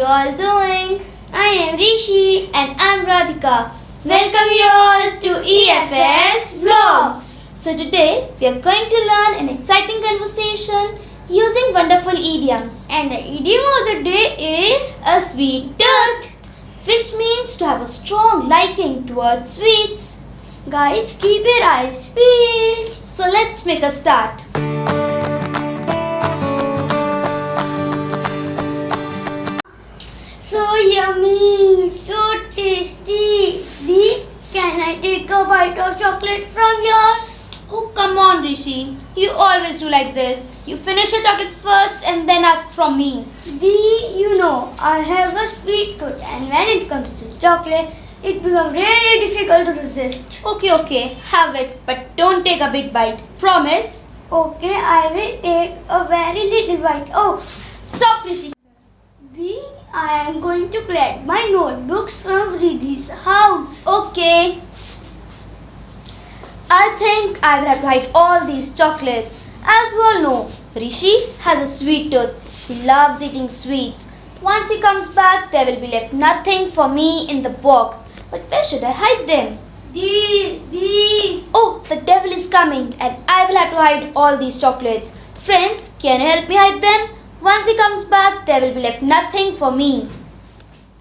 all doing? I am Rishi. And I'm Radhika. Welcome you all to EFS Vlogs. So today we are going to learn an exciting conversation using wonderful idioms. And the idiom of the day is A sweet tooth, which means to have a strong liking towards sweets. guys, keep your eyes peeled. So let's make a start. So yummy, so tasty. Dee, can I take a bite of chocolate from yours? Oh, come on, Rishi. You always do like this. You finish your chocolate first and then ask from me. Dee, you know, I have a sweet tooth and when it comes to chocolate, it becomes really difficult to resist. Okay, have it, but don't take a big bite. Promise? Okay, I will take a very little bite. Oh, Stop, Rishi. Dee, I am going to collect my notebooks from Riddhi's house. Okay. I think I will have to hide all these chocolates. As you all know, Rishi has a sweet tooth. He loves eating sweets. Once he comes back, there will be left nothing for me in the box. But where should I hide them? Dee. Oh, the devil is coming and I will have to hide all these chocolates. Friends, can you help me hide them? Once he comes back, there will be left nothing for me.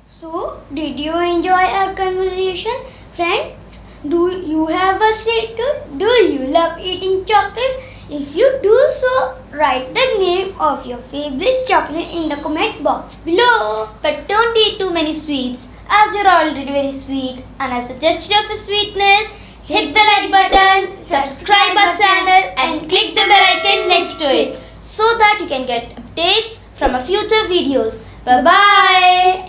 So, did you enjoy our conversation? Friends, do you have a sweet tooth? Do you love eating chocolates? If you do so, write the name of your favorite chocolate in the comment box below. But don't eat too many sweets, as you're already very sweet. And as the gesture of sweetness, hit the like button, subscribe our channel and click the bell icon next to it, so that you can get updates from our future videos. Bye bye.